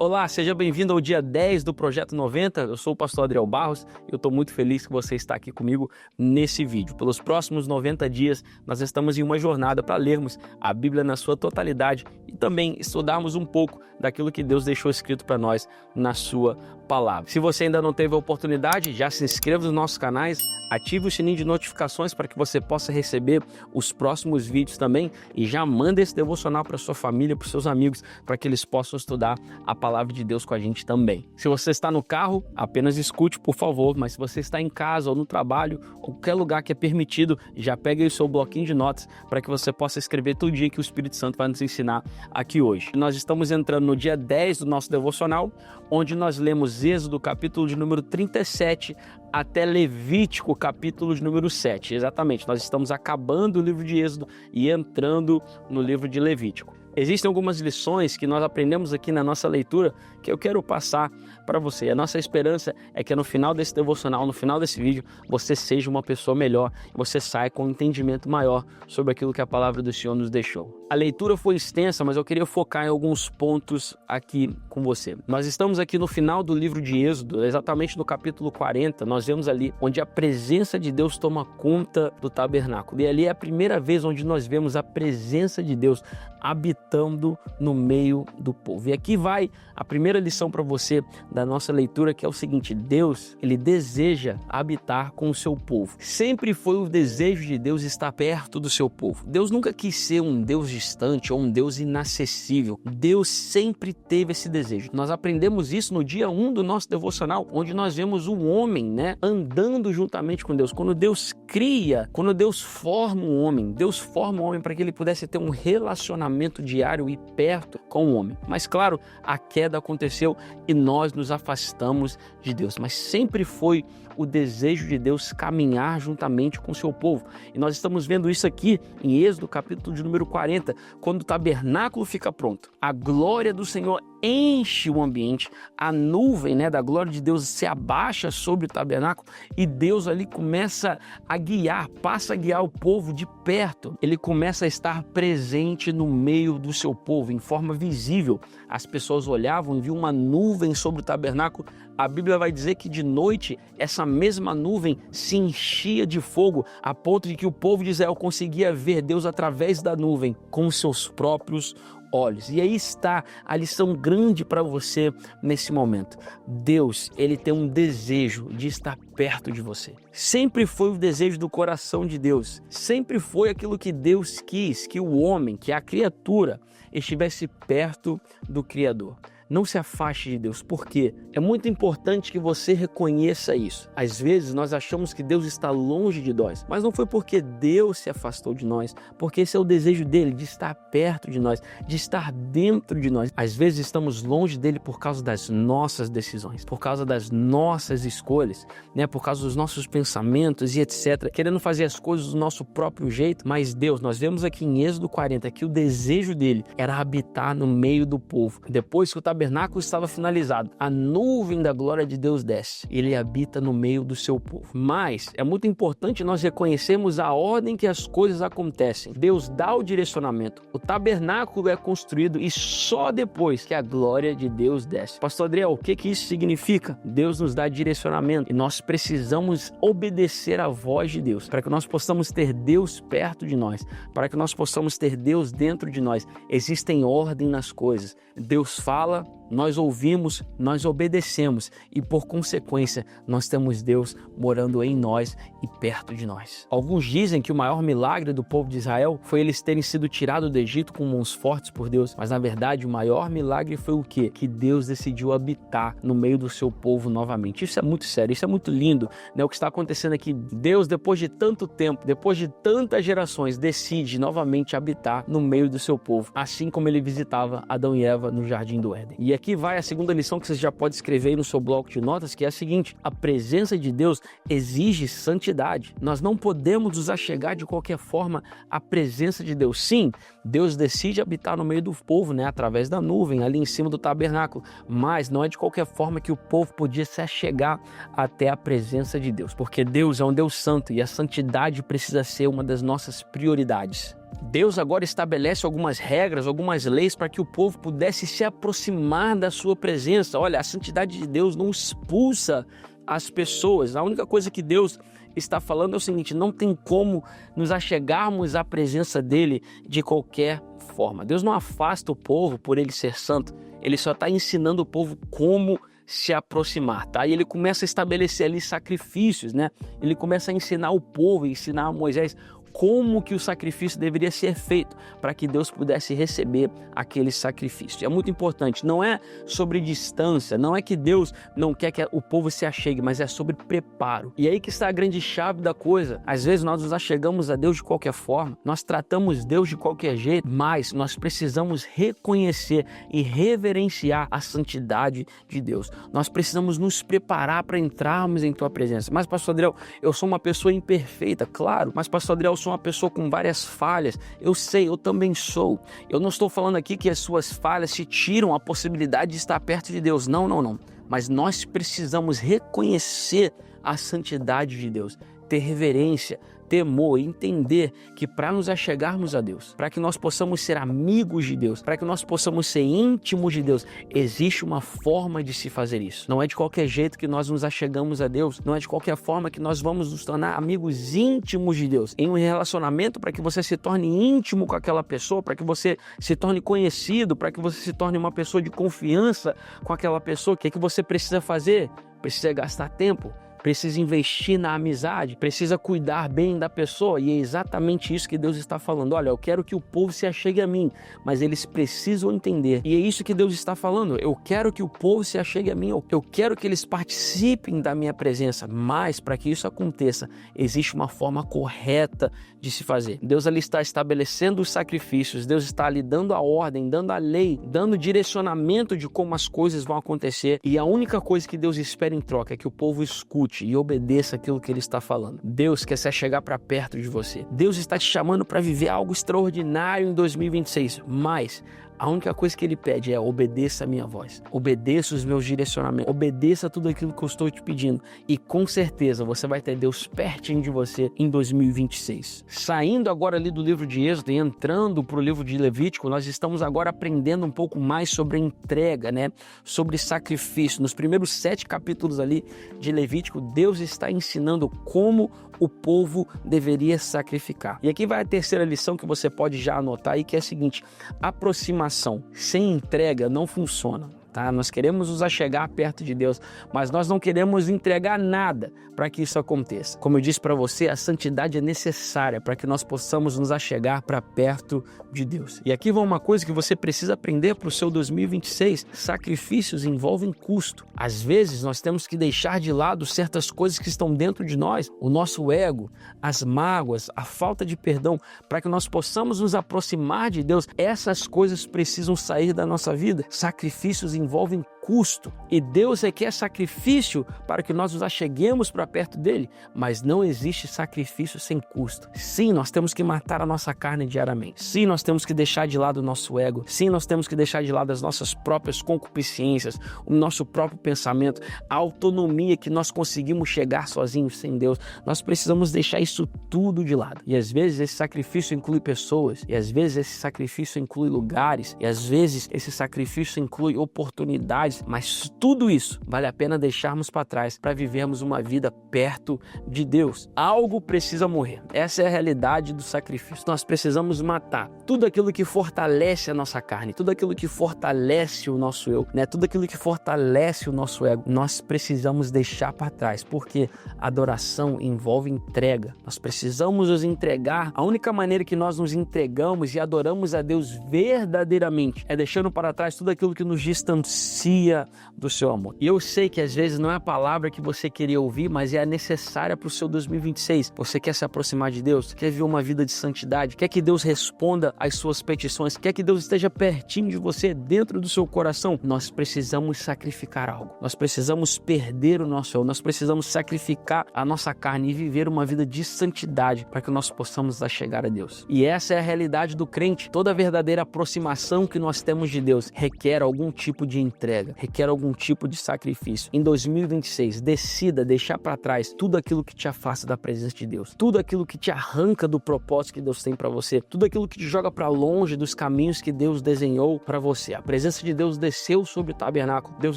Olá, seja bem-vindo ao dia 10 do Projeto 90. Eu sou o pastor Adriel Barros e eu estou muito feliz que você está aqui comigo nesse vídeo. Pelos próximos 90 dias, nós estamos em uma jornada para lermos a Bíblia na sua totalidade e também estudarmos um pouco daquilo que Deus deixou escrito para nós na sua palavra. Se você ainda não teve a oportunidade, já se inscreva nos nossos canais, ative o sininho de notificações para que você possa receber os próximos vídeos também e já manda esse devocional para sua família, para os seus amigos, para que eles possam estudar a palavra de Deus com a gente também. Se você está no carro, apenas escute, por favor, mas se você está em casa ou no trabalho, ou qualquer lugar que é permitido, já pega aí o seu bloquinho de notas para que você possa escrever todo dia que o Espírito Santo vai nos ensinar aqui hoje. Nós estamos entrando no dia 10 do nosso devocional, onde nós lemos Êxodo, capítulo de número 37, até Levítico, capítulo de número 7. Exatamente, nós estamos acabando o livro de Êxodo e entrando no livro de Levítico. Existem algumas lições que nós aprendemos aqui na nossa leitura que eu quero passar para você. A nossa esperança é que no final desse devocional, no final desse vídeo, você seja uma pessoa melhor, você saia com um entendimento maior sobre aquilo que a palavra do Senhor nos deixou. A leitura foi extensa, mas eu queria focar em alguns pontos aqui com você. Nós estamos aqui no final do livro de Êxodo, exatamente no capítulo 40, nós vemos ali onde a presença de Deus toma conta do tabernáculo. E ali é a primeira vez onde nós vemos a presença de Deus habitando no meio do povo. E aqui vai a primeira lição para você da nossa leitura, que é o seguinte: Deus, ele deseja habitar com o seu povo. Sempre foi o desejo de Deus estar perto do seu povo. Deus nunca quis ser um Deus distante ou um Deus inacessível. Deus sempre teve esse desejo. Nós aprendemos isso no dia 1 do nosso devocional, onde nós vemos o homem, andando juntamente com Deus. Quando Deus cria, quando Deus forma um homem, Deus forma um homem para que ele pudesse ter um relacionamento diário e perto com o homem. Mas claro, a queda aconteceu e nós nos afastamos de Deus. Mas sempre foi o desejo de Deus caminhar juntamente com o seu povo. E nós estamos vendo isso aqui em Êxodo, capítulo de número 40, quando o tabernáculo fica pronto. A glória do Senhor enche o ambiente, a nuvem da glória de Deus se abaixa sobre o tabernáculo e Deus ali começa a guiar, passa a guiar o povo de perto. Ele começa a estar presente no meio do seu povo, em forma visível. As pessoas olhavam e viam uma nuvem sobre o tabernáculo. A Bíblia vai dizer que de noite essa mesma nuvem se enchia de fogo, a ponto de que o povo de Israel conseguia ver Deus através da nuvem com seus próprios olhos. E aí está a lição grande para você nesse momento. Deus, ele tem um desejo de estar perto de você. Sempre foi o desejo do coração de Deus. Sempre foi aquilo que Deus quis, que o homem, que a criatura, estivesse perto do Criador. Não se afaste de Deus. Por quê? É muito importante que você reconheça isso. Às vezes nós achamos que Deus está longe de nós, mas não foi porque Deus se afastou de nós, porque esse é o desejo dele, de estar perto de nós, de estar dentro de nós. Às vezes estamos longe dele por causa das nossas decisões, por causa das nossas escolhas, por causa dos nossos pensamentos e etc. Querendo fazer as coisas do nosso próprio jeito, mas Deus, nós vemos aqui em Êxodo 40 que o desejo dele era habitar no meio do povo. Depois que o tabernáculo estava finalizado, a nuvem da glória de Deus desce, ele habita no meio do seu povo. Mas é muito importante nós reconhecermos a ordem que as coisas acontecem. Deus dá o direcionamento, o tabernáculo é construído e só depois que a glória de Deus desce. Pastor Adriel, o que isso significa? Deus nos dá direcionamento e nós precisamos obedecer à voz de Deus para que nós possamos ter Deus perto de nós, para que nós possamos ter Deus dentro de nós. Existem ordem nas coisas. Deus fala, nós ouvimos, nós obedecemos e, por consequência, nós temos Deus morando em nós e perto de nós. Alguns dizem que o maior milagre do povo de Israel foi eles terem sido tirados do Egito com mãos fortes por Deus, mas na verdade o maior milagre foi o quê? Que Deus decidiu habitar no meio do seu povo novamente. Isso é muito sério, isso é muito lindo, O que está acontecendo aqui, Deus, depois de tanto tempo, depois de tantas gerações, decide novamente habitar no meio do seu povo, assim como ele visitava Adão e Eva no Jardim do Éden. E aqui vai a segunda lição que você já pode escrever aí no seu bloco de notas, que é a seguinte: a presença de Deus exige santidade. Nós não podemos nos achegar de qualquer forma à presença de Deus. Sim, Deus decide habitar no meio do povo, através da nuvem, ali em cima do tabernáculo, mas não é de qualquer forma que o povo podia se achegar até a presença de Deus, porque Deus é um Deus santo e a santidade precisa ser uma das nossas prioridades. Deus agora estabelece algumas regras, algumas leis para que o povo pudesse se aproximar da sua presença. Olha, a santidade de Deus não expulsa as pessoas. A única coisa que Deus está falando é o seguinte: não tem como nos achegarmos à presença dele de qualquer forma. Deus não afasta o povo por ele ser santo. Ele só está ensinando o povo como se aproximar, tá? E ele começa a estabelecer ali sacrifícios, né? Ele começa a ensinar o povo, ensinar a Moisés como que o sacrifício deveria ser feito para que Deus pudesse receber aquele sacrifício. É muito importante, não é sobre distância, não é que Deus não quer que o povo se achegue, mas é sobre preparo. E aí que está a grande chave da coisa. Às vezes nós nos achegamos a Deus de qualquer forma, nós tratamos Deus de qualquer jeito, mas nós precisamos reconhecer e reverenciar a santidade de Deus. Nós precisamos nos preparar para entrarmos em tua presença. Mas, pastor Adriel, eu sou uma pessoa imperfeita, claro, mas, pastor Adriel, eu sou uma pessoa com várias falhas. Eu sei, eu também sou. Eu não estou falando aqui que as suas falhas te tiram a possibilidade de estar perto de Deus. Não, não, não. Mas nós precisamos reconhecer a santidade de Deus, ter reverência, temor, entender que para nos achegarmos a Deus, para que nós possamos ser amigos de Deus, para que nós possamos ser íntimos de Deus, existe uma forma de se fazer isso. Não é de qualquer jeito que nós nos achegamos a Deus, não é de qualquer forma que nós vamos nos tornar amigos íntimos de Deus. Em um relacionamento, para que você se torne íntimo com aquela pessoa, para que você se torne conhecido, para que você se torne uma pessoa de confiança com aquela pessoa, o que é que você precisa fazer? Precisa gastar tempo, precisa investir na amizade, precisa cuidar bem da pessoa, e é exatamente isso que Deus está falando. Olha, eu quero que o povo se achegue a mim, mas eles precisam entender, e é isso que Deus está falando. Eu quero que o povo se achegue a mim, eu quero que eles participem da minha presença, mas para que isso aconteça, existe uma forma correta de se fazer. Deus ali está estabelecendo os sacrifícios, Deus está ali dando a ordem, dando a lei, dando direcionamento de como as coisas vão acontecer, e a única coisa que Deus espera em troca é que o povo escute e obedeça aquilo que ele está falando. Deus quer se achegar para perto de você. Deus está te chamando para viver algo extraordinário em 2026, mas a única coisa que ele pede é: obedeça a minha voz, obedeça os meus direcionamentos, obedeça tudo aquilo que eu estou te pedindo, e com certeza você vai ter Deus pertinho de você em 2026. Saindo agora ali do livro de Êxodo e entrando para o livro de Levítico, nós estamos agora aprendendo um pouco mais sobre entrega, né? Sobre sacrifício. Nos primeiros 7 capítulos ali de Levítico, Deus está ensinando como o povo deveria sacrificar. E aqui vai a terceira lição que você pode já anotar aí, que é a seguinte: aproximação sem entrega não funciona. Tá? Nós queremos nos achegar perto de Deus, mas nós não queremos entregar nada para que isso aconteça. Como eu disse para você, a santidade é necessária para que nós possamos nos achegar para perto de Deus. E aqui vai uma coisa que você precisa aprender para o seu 2026. Sacrifícios envolvem custo. Às vezes nós temos que deixar de lado certas coisas que estão dentro de nós, o nosso ego, as mágoas, a falta de perdão, para que nós possamos nos aproximar de Deus. Essas coisas precisam sair da nossa vida. Sacrifícios envolvem custo, e Deus requer sacrifício para que nós nos acheguemos para perto dele, mas não existe sacrifício sem custo. Sim, nós temos que matar a nossa carne diariamente. Sim, nós temos que deixar de lado o nosso ego. Sim, nós temos que deixar de lado as nossas próprias concupiscências, o nosso próprio pensamento, a autonomia que nós conseguimos chegar sozinhos sem Deus. Nós precisamos deixar isso tudo de lado. E às vezes esse sacrifício inclui pessoas, e às vezes esse sacrifício inclui lugares, e às vezes esse sacrifício inclui oportunidades, mas tudo isso vale a pena deixarmos para trás para vivermos uma vida perto de Deus. Algo precisa morrer. Essa é a realidade do sacrifício. Nós precisamos matar tudo aquilo que fortalece a nossa carne, tudo aquilo que fortalece o nosso eu, né? Tudo aquilo que fortalece o nosso ego. Nós precisamos deixar para trás, porque adoração envolve entrega. Nós precisamos nos entregar. A única maneira que nós nos entregamos e adoramos a Deus verdadeiramente é deixando para trás tudo aquilo que nos distancia do seu amor. E eu sei que às vezes não é a palavra que você queria ouvir, mas é a necessária para o seu 2026. Você quer se aproximar de Deus? Quer viver uma vida de santidade? Quer que Deus responda às suas petições? Quer que Deus esteja pertinho de você, dentro do seu coração? Nós precisamos sacrificar algo. Nós precisamos perder o nosso eu. Nós precisamos sacrificar a nossa carne e viver uma vida de santidade para que nós possamos chegar a Deus. E essa é a realidade do crente. Toda verdadeira aproximação que nós temos de Deus requer algum tipo de entrega. requer algum tipo de sacrifício. Em 2026, decida deixar para trás tudo aquilo que te afasta da presença de Deus, tudo aquilo que te arranca do propósito que Deus tem para você, tudo aquilo que te joga para longe dos caminhos que Deus desenhou para você. A presença de Deus desceu sobre o tabernáculo. Deus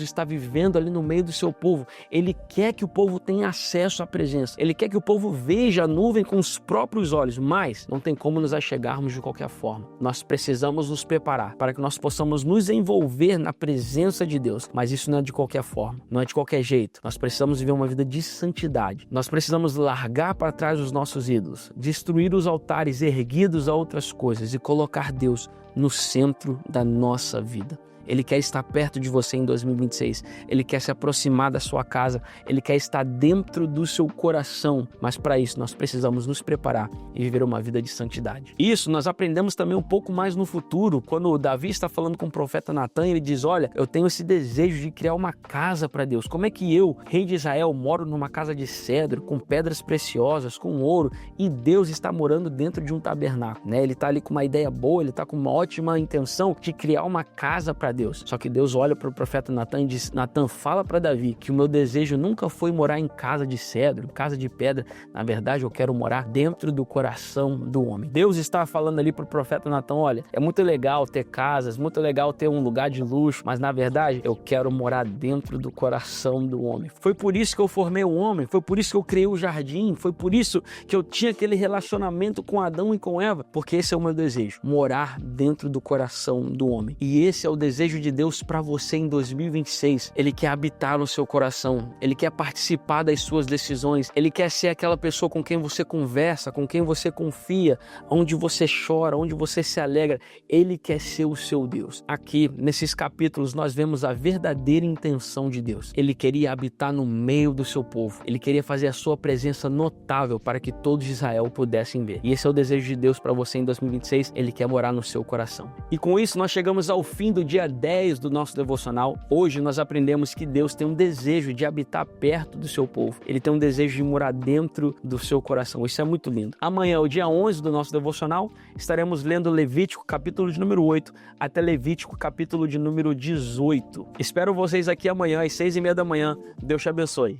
está vivendo ali no meio do seu povo. Ele quer que o povo tenha acesso à presença. Ele quer que o povo veja a nuvem com os próprios olhos, mas não tem como nos achegarmos de qualquer forma. Nós precisamos nos preparar para que nós possamos nos envolver na presença de Deus, mas isso não é de qualquer forma, não é de qualquer jeito. Nós precisamos viver uma vida de santidade. Nós precisamos largar para trás os nossos ídolos, destruir os altares erguidos a outras coisas e colocar Deus no centro da nossa vida. Ele quer estar perto de você em 2026, Ele quer se aproximar da sua casa, Ele quer estar dentro do seu coração, mas para isso nós precisamos nos preparar e viver uma vida de santidade. Isso nós aprendemos também um pouco mais no futuro, quando o Davi está falando com o profeta Natan, ele diz: olha, eu tenho esse desejo de criar uma casa para Deus. Como é que eu, rei de Israel, moro numa casa de cedro, com pedras preciosas, com ouro, e Deus está morando dentro de um tabernáculo, né? Ele está ali com uma ideia boa, ele está com uma ótima intenção de criar uma casa para Deus. Só que Deus olha para o profeta Natan e diz: Natan, fala para Davi que o meu desejo nunca foi morar em casa de cedro, casa de pedra. Na verdade, eu quero morar dentro do coração do homem. Deus está falando ali para o profeta Natan: olha, é muito legal ter casas, muito legal ter um lugar de luxo, mas na verdade eu quero morar dentro do coração do homem. Foi por isso que eu formei o homem, foi por isso que eu criei o jardim, foi por isso que eu tinha aquele relacionamento com Adão e com Eva, porque esse é o meu desejo, morar dentro do coração do homem. E esse é o desejo de Deus para você em 2026. Ele quer habitar no seu coração, Ele quer participar das suas decisões, Ele quer ser aquela pessoa com quem você conversa, com quem você confia, onde você chora, onde você se alegra. Ele quer ser o seu Deus. Aqui, nesses capítulos, nós vemos a verdadeira intenção de Deus. Ele queria habitar no meio do seu povo. Ele queria fazer a sua presença notável para que todos de Israel pudessem ver. E esse é o desejo de Deus para você em 2026. Ele quer morar no seu coração. E com isso, nós chegamos ao fim do dia 10 do nosso devocional. Hoje nós aprendemos que Deus tem um desejo de habitar perto do seu povo. Ele tem um desejo de morar dentro do seu coração. Isso é muito lindo. Amanhã, o dia 11 do nosso devocional, estaremos lendo Levítico capítulo de número 8 até Levítico capítulo de número 18. Espero vocês aqui amanhã às 6:30 da manhã. Deus te abençoe.